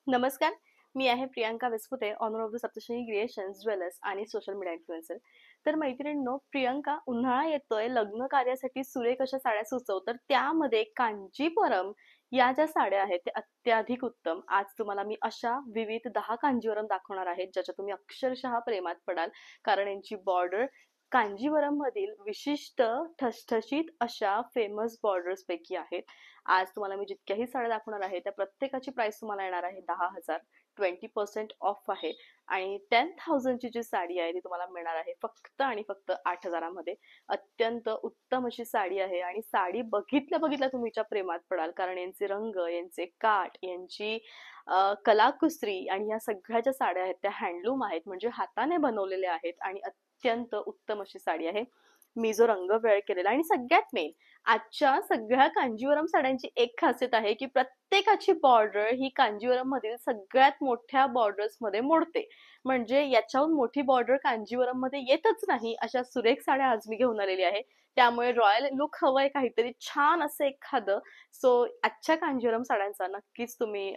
नमस्कार. मी आहे Priyanka Vispute, owner of the Saptashri creations, jewellers आणि सोशल मीडिया इन्फ्लुएन्सर. तर मैत्रिणींनो, प्रियांका, उन्हाळा येतोय, लग्न कार्यासाठी सुरेख अशा साड्या सुचव. तर त्यामध्ये कांजीवरम या ज्या साड्या आहेत त्या अत्याधिक उत्तम. आज तुम्हाला मी अशा विविध 10 कांजीवरम दाखवणार आहे, ज्याच्या तुम्ही अक्षरशः प्रेमात पडाल. कारण यांची बॉर्डर कांजीवरम मधील विशिष्ट ठसठशीत अशा फेमस बॉर्डर्स पैकी आहेत. आज तुम्हाला मी जितक्याही साड्या दाखवणार आहे त्या प्रत्येकाची प्राइस तुम्हाला येणार आहे 10,000. 20% ऑफ आहे आणि 10,000 ची जी साडी आहे ती तुम्हाला मिळणार आहे फक्त आणि फक्त 8,000 मध्ये. अत्यंत उत्तम अशी साडी आहे आणि साडी बघितल्या बघितल्या तुम्ही हिच्या प्रेमात पडाल. कारण यांचे रंग, यांचे काठ, यांची कलाकुसरी आणि या सगळ्या ज्या साड्या आहेत त्या हँडलूम आहेत, म्हणजे हाताने बनवलेल्या आहेत आणि अत्यंत उत्तम अशी साडी आहे. मी जो रंग वेअर केलेला आणि सगळ्यात मेन, आजच्या सगळ्या कांजीवरम साड्यांची एक खासियत आहे की प्रत्येकाची बॉर्डर ही कांजीवरम मधील सगळ्यात मोठ्या बॉर्डर्स मध्ये मोडते. म्हणजे याच्याहून मोठी बॉर्डर कांजीवरम मध्ये येतच नाही. अशा सुरेख साड्या आज मी घेऊन आलेली आहे. त्यामुळे रॉयल लुक हवंय काहीतरी छान असं एखादं. सो आजच्या कांजीवरम साड्यांचा नक्कीच तुम्ही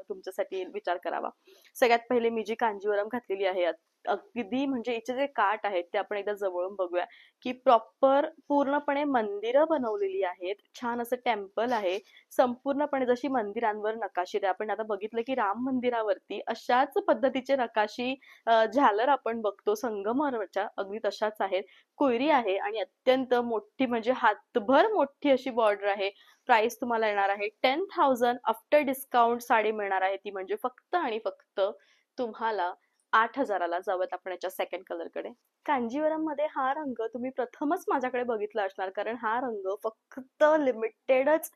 तुमच्यासाठी विचार करावा. सगळ्यात पहिले मी जी कांजीवरम घातलेली आहे, अगदी म्हणजे याचे जे काठ आहेत ते आपण एकदा जवळून बघूया की प्रॉपर पूर्णपणे मंदिरं बनवलेली आहेत. छान असं टेम्पल आहे. संपूर्णपणे जशी मंदिरांवर नकाशी आहे, आपण आता बघितलं की राम मंदिरावरती अशाच पद्धतीचे नकाशी झालर आपण बघतो संगमरवरच्या, अगदी तशाच आहेत. कोयरी आहे आणि अत्यंत मोठी म्हणजे हातभर मोठी अशी बॉर्डर आहे. प्राइस तुम्हाला येणार आहे 10,000. आफ्टर डिस्काउंट साडी मिळणार आहे ती म्हणजे फक्त आणि फक्त तुम्हाला 8,000ला. जाऊयात आपण याच्या सेकंड कलर कडे. कांजीवरम मध्ये हा रंग तुम्ही प्रथमच माझ्याकडे बघितला असणार, कारण हा रंग फक्त लिमिटेडच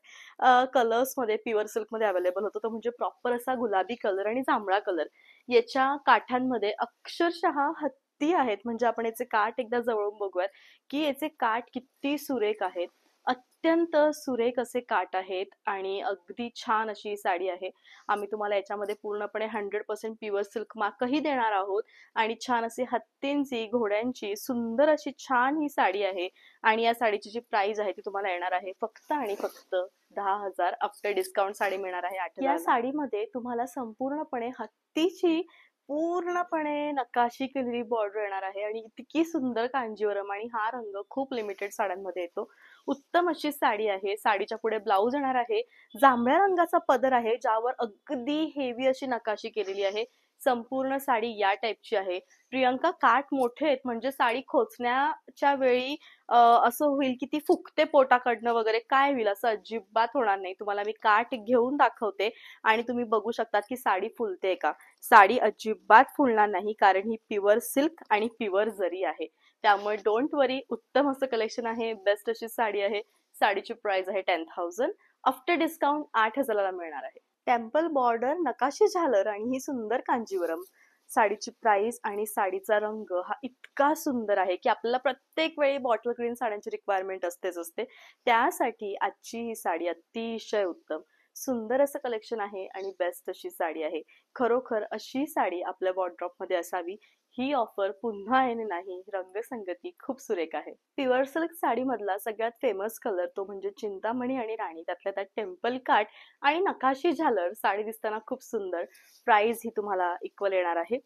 कलर्स मध्ये प्युअर सिल्क मध्ये अवेलेबल होतो. तो म्हणजे प्रॉपर असा गुलाबी कलर आणि जांभळा कलर. याच्या काठांमध्ये अक्षरशः हत्ती आहेत. म्हणजे आपण याचे काठ एकदा जवळून बघूयात की याचे काठ किती सुरेख आहेत. अत्यंत सुरेख असे काठ आहेत आणि अगदी छान अशी साडी आहे. आम्ही तुम्हाला याच्यामध्ये पूर्णपणे 100% प्युअर सिल्क मार्कही देणार आहोत आणि छान अशी हत्तींची, घोड्यांची सुंदर अशी छान ही साडी आहे. आणि या साडीची जी प्राइस आहे ती तुम्हाला येणार आहे फक्त आणि फक्त 10,000. आफ्टर डिस्काउंट साडी मिळणार आहे 8,000. या साडीमध्ये तुम्हाला संपूर्णपणे हत्तीची पूर्णपणे नकाशी केलेली बॉर्डर येणार आहे आणि इतकी सुंदर कांजीवरम, आणि हा रंग खूप लिमिटेड साड्यांमध्ये येतो. उत्तम अशी साडी आहे. साडीच्या पुढे ब्लाउज येणार आहे. जांभळ्या रंगाचा पदर आहे ज्यावर अगदी हेवी अशी नकाशी केलेली आहे. संपूर्ण साडी या टाईपची आहे. प्रियंका, काठ मोठे आहेत म्हणजे साडी खोचण्याच्या वेळी असं होईल की ती फुगते पोटाकडनं वगैरे, काय होईल असं अजिबात होणार नाही. तुम्हाला मी काठ घेऊन दाखवते आणि तुम्ही बघू शकतात की साडी फुलते का. साडी अजिबात फुलणार नाही कारण ही प्युअर सिल्क आणि प्युअर जरी आहे. त्यामुळे डोंट वरी, उत्तम असं कलेक्शन आहे. बेस्ट अशी साडी आहे. साडीची प्राइस आहे 10,000. आफ्टर डिस्काउंट 8,000ला मिळणार आहे. टेम्पल बॉर्डर, नकाशी झालर आणि ही सुंदर कांजीवरम. साडीची प्राइस आणि साडीचा रंग हा इतका सुंदर आहे की आपल्याला प्रत्येक वेळी बॉटल ग्रीन साड्यांची रिक्वायरमेंट असतेच असते. त्यासाठी आजची ही साडी अतिशय उत्तम. सुंदर असं कलेक्शन आहे आणि बेस्ट अशी साडी आहे. खरोखर अशी साडी आपल्या वॉर्डरोब मध्ये असावी. ही ऑफर पुन्हा येणे नाही. रंगसंगती खूप सुरेख आहे. प्युअर सिल्क साडी मधला सगळ्यात फेमस कलर तो म्हणजे चिंतामणी आणि राणी. त्यातल्या त्यात टेम्पल काठ आणि नकाशी झालर. साडी दिसताना खूप सुंदर. प्राइस ही तुम्हाला इक्वल येणार आहे.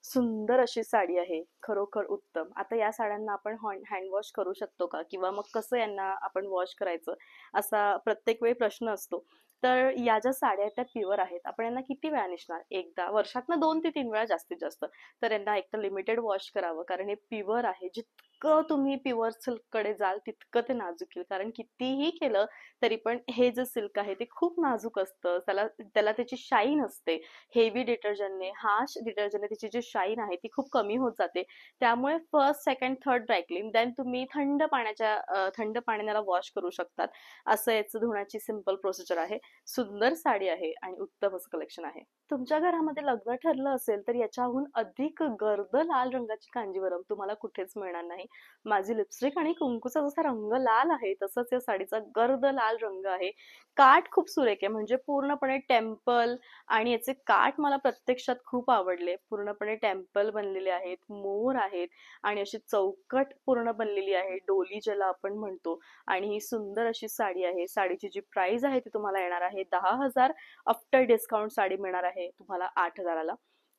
सुंदर अशी साडी आहे. खरोखर उत्तम. आता या साड्यांना आपण हँड वॉश करू शकतो का, किंवा मग कसं यांना आपण वॉश करायचं, असा प्रत्येक वेळी प्रश्न असतो. तर या ज्या साड्या आहेत त्या प्युअर आहेत. आपण यांना किती वेळा नेसणार? एकदा, वर्षातनं 2 ते 3 वेळा जास्तीत जास्त. तर यांना एक तर लिमिटेड वॉश करावं, कारण हे प्युअर आहे. जितकं तुम्ही प्युअर सिल्क कडे जाल तितकं ते नाजूक येईल. कारण कितीही केलं तरी पण हे जे सिल्क आहे ते खूप नाजूक असतं. त्याला त्याला त्याची शाईन असते. हेवी डिटर्जंटने, हार्श डिटर्जंटने त्याची जी शाईन आहे ती खूप कमी होत जाते. त्यामुळे first, second, third dry clean, then तुम्ही थंड पाण्याने त्याला वॉश करू शकतात. असं याचं धुण्याची सिंपल प्रोसिजर आहे. सुंदर साडी आहे आणि उत्तम असं कलेक्शन आहे. तुमच्या घरामध्ये लग्न ठरलं असेल तर याच्याहून अधिक गर्द लाल रंगाची कांजीवरम तुम्हाला कुठेच मिळणार नाही. माझी लिपस्टिक आणि कुंकूचा जसा रंग लाल आहे तसंच या साडीचा गर्द लाल रंग आहे. काठ खूप सुरेख आहे, म्हणजे पूर्णपणे टेम्पल आणि याचे काठ मला प्रत्यक्षात खूप आवडले. पूर्णपणे टेम्पल बनलेले आहेत, मोर आहेत आणि अशी चौकट पूर्ण बनलेली आहे, डोली ज्याला आपण म्हणतो. आणि ही सुंदर अशी साडी आहे. साडीची जी प्राइस आहे ती तुम्हाला येणार आहे 10,000. आफ्टर डिस्काउंट साडी मिळणार आहे तुम्हाला 8,000ला.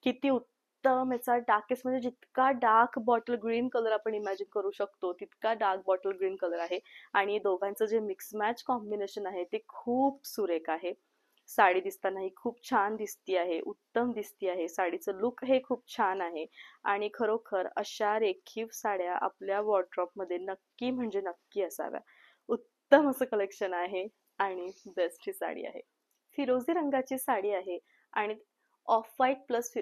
किती उत्तम याचा डार्केस्ट, म्हणजे जितका डार्क बॉटल ग्रीन कलर आपण इमॅजिन करू शकतो तितका डार्क बॉटल ग्रीन कलर आहे. आणि दोघांचं जे मिक्स मॅच कॉम्बिनेशन आहे ते खूप सुरेख आहे. साडी दिसतानाही खूप छान दिसती आहे, उत्तम दिसती आहे. साडीचं लुक हे खूप छान आहे. आणि खरोखर अशा रेखीव साड्या आपल्या वॉर्डरोब मध्ये नक्की म्हणजे नक्की असाव्या. उत्तम असं कलेक्शन आहे आणि बेस्ट ही साडी आहे. फिरोझी रंगाची साडी आहे आणि off white plus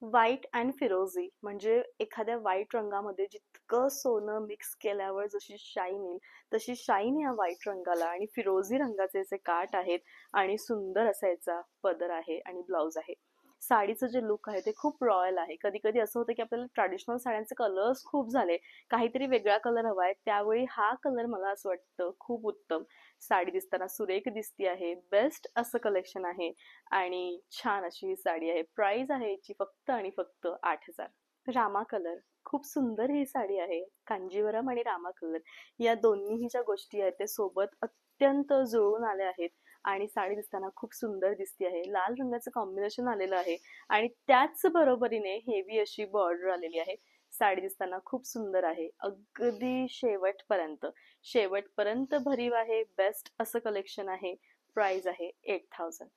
white and फिरोझी, म्हणजे एखाद्या व्हाईट रंगामध्ये जितकं सोनं मिक्स केल्यावर जशी शाईन येईल तशी शाईन या व्हाईट रंगाला. आणि फिरोझी रंगाचे जे काठ आहेत आणि सुंदर असा याचा पदर आहे आणि ब्लाउज आहे. साडीचं जे लुक आहे ते खूप रॉयल आहे. कधी कधी असं होतं की आपल्याला ट्रॅडिशनल साड्यांचे कलर्स खूप झाले, काहीतरी वेगळा कलर हवाय, त्यावेळी हा कलर मला असं वाटतं खूप उत्तम. साडी दिसताना सुरेख दिसती आहे, बेस्ट असं कलेक्शन आहे आणि छान अशी ही साडी आहे. प्राइस आहे याची फक्त आणि फक्त 8,000. रामा कलर, खूप सुंदर ही साडी आहे. कांजीवरम आणि रामा कलर या दोन्हीही ज्या गोष्टी आहेत ते सोबत अत्यंत जुळून आल्या आहेत आणि साडी दिसताना खूप सुंदर दिसते आहे. लाल रंगाचं कॉम्बिनेशन आलेलं आहे आणि त्याच बरोबरीने हेवी अशी बॉर्डर आलेली आहे. साडी दिसताना खूप सुंदर आहे, अगदी शेवटपर्यंत शेवटपर्यंत भरीव आहे, बेस्ट असं कलेक्शन आहे. प्राइस आहे 8,000.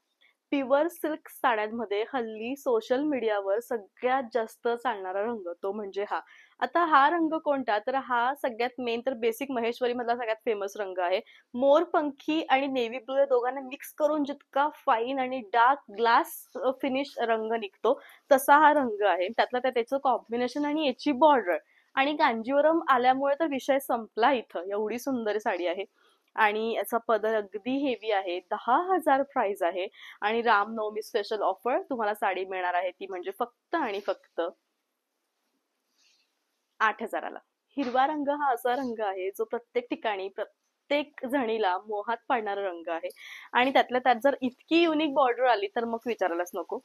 प्युअर सिल्क साड्यांमध्ये हल्ली सोशल मीडियावर सगळ्यात जास्त चालणारा रंग तो म्हणजे हा. आता हा रंग कोणता, तर हा सगळ्यात मेन तर बेसिक महेश्वरी मधला सगळ्यात फेमस रंग आहे. मोरपंखी आणि नेव्ही ब्लू या दोघांना मिक्स करून जितका फाईन आणि डार्क ग्लास फिनिश रंग निघतो तसा हा रंग आहे. त्यातलं त्याचं कॉम्बिनेशन आणि याची बॉर्डर आणि कांजीवरम आल्यामुळे तर विषय संपला इथं. एवढी सुंदर साडी आहे आणि याचा पदर अगदी हेवी आहे. 10,000 प्राइस आहे आणि रामनवमी स्पेशल ऑफर तुम्हाला साडी मिळणार आहे ती म्हणजे फक्त आणि फक्त 8,000ला. हिरवा रंग हा असा रंग आहे जो प्रत्येक ठिकाणी प्रत्येक जणीला मोहात पाडणारा रंग आहे आणि त्यातल्या त्यात जर इतकी युनिक बॉर्डर आली तर मग विचारायलाच नको.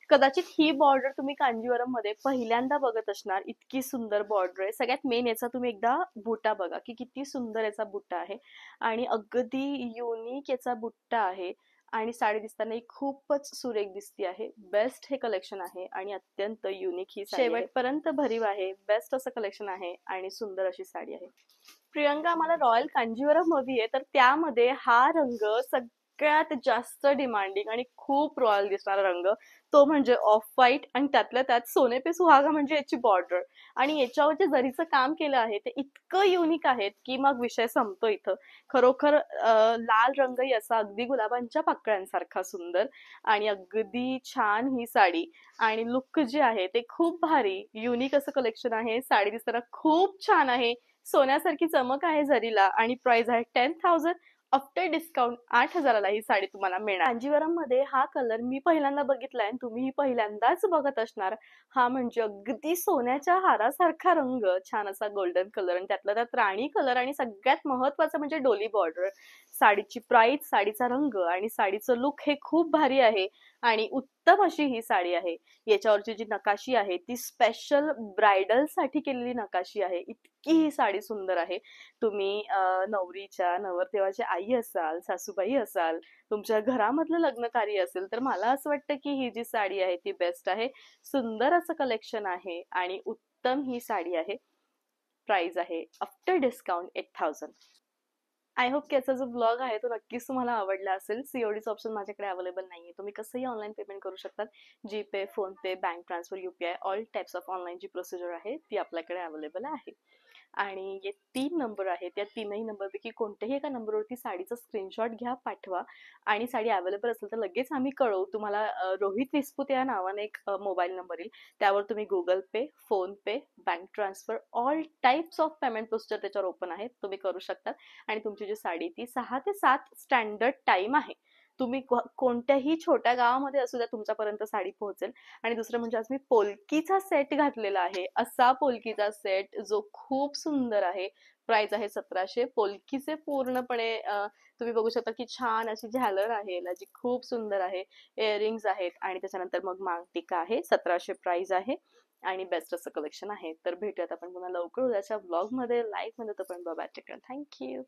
कदाचित ही बॉर्डर तुम्ही कांजीवरम मध्ये पहिल्यांदा बघत असणार, इतकी सुंदर बॉर्डर आहे. सगळ्यात मेन याचा तुम्ही एकदा बुट्टा बघा की किती सुंदर याचा बुट्टा आहे आणि अगदी युनिक याचा बुट्टा आहे आणि साडी दिसताना ही खूपच सुरेख दिसती आहे. बेस्ट हे कलेक्शन आहे आणि अत्यंत युनिक ही साडी आहे. शेवटपर्यंत भरीव आहे, बेस्ट असं कलेक्शन आहे आणि सुंदर अशी साडी आहे. प्रियंका, मला रॉयल कांजीवरम हवी आहे, तर त्यामध्ये हा रंग सगळ्यात जास्त डिमांडिंग आणि खूप रॉयल दिसणारा रंग तो म्हणजे ऑफ व्हाईट आणि त्यातल्या त्यात सोने पे सुहागा म्हणजे याची बॉर्डर आणि याच्यावर जे जरीचं काम केलं आहे ते इतकं युनिक आहे की मग विषय संपतो इथं. खरोखर लाल रंगही असा अगदी गुलाबांच्या पाकळ्यांसारखा सुंदर आणि अगदी छान ही साडी आणि लुक जे आहे ते खूप भारी युनिक असं कलेक्शन आहे. साडी दिसताना खूप छान आहे, सोन्यासारखी चमक आहे जरीला आणि प्राइस आहे 10,000. आफ्टर डिस्काउंट 8,000ला ही साडी तुम्हाला मिळणार. कांजीवरम मध्ये हा कलर मी पहिल्यांदा बघितलाय आणि तुम्ही पहिल्यांदाच बघत असणार. हा म्हणजे अगदी सोन्याच्या हारासारखा रंग, छान असा गोल्डन कलर आणि त्यातला त्यात राणी कलर आणि सगळ्यात महत्वाचं म्हणजे डोली बॉर्डर. साडीची प्राइस, साडीचा रंग आणि साडीचं लुक हे खूप भारी आहे आणि उत्तम अशी ही साडी आहे. याच्यावरची जी नकाशी आहे ती स्पेशल ब्रायडल साठी केलेली नकाशी आहे. इतकी ही साडी सुंदर आहे. तुम्ही नवरीच्या नवरदेवाची आई असाल, सासूबाई असाल, तुमच्या घरामधलं लग्न कार्य असेल तर मला असं वाटतं की ही जी साडी आहे ती बेस्ट आहे. सुंदर असं कलेक्शन आहे आणि उत्तम ही साडी आहे. प्राइस आहे आफ्टर डिस्काउंट 8,000. आय होप की याचा जो ब्लॉग आहे तो नक्कीच तुम्हाला आवडला असेल. सीओडीचं ऑप्शन माझ्याकडे अवेलेबल नाहीये, तुम्ही कसंही ऑनलाईन पेमेंट करू शकतात. GPay, PhonePe, bank transfer, UPI all types of online जी प्रोसिजर आहे ती आपल्याकडे अवेलेबल आहे. आणि जे 3 नंबर आहेत त्या तीनही नंबरपैकी कोणत्याही एका नंबरवरती साडीचा स्क्रीनशॉट घ्या, पाठवा आणि साडी अवेलेबल असेल तर लगेच आम्ही कळवू तुम्हाला. रोहित विस्पुते या नावाने एक मोबाईल नंबर येईल, त्यावर तुम्ही Google pay, phone pay, bank transfer all types of payment procedure त्याच्यावर ओपन आहेत, तुम्ही करू शकता. आणि तुमची जी साडी ती 6 ते 7 स्टँडर्ड टाइम आहे, तुम्ही कोणत्याही छोट्या गावामध्ये असू द्या तुमच्यापर्यंत साडी पोहोचेल. आणि दुसरं म्हणजे आज मी पोलकीचा सेट घातलेला आहे, असा पोलकीचा सेट जो खूप सुंदर आहे. प्राइस आहे 1700. पोलकीचे पूर्णपणे तुम्ही बघू शकता की छान अशी झालर आहे याला, जी खूप सुंदर आहे. इयरिंग्स आहेत आणि त्याच्यानंतर मग मांगटिका आहे. 1700 प्राइस आहे आणि बेस्ट असं कलेक्शन आहे. तर भेटूयात आपण पुन्हा लवकर उद्याच्या ब्लॉग मध्ये, लाईव्ह मध्ये. तोपर्यंत bye bye, take care, thank you.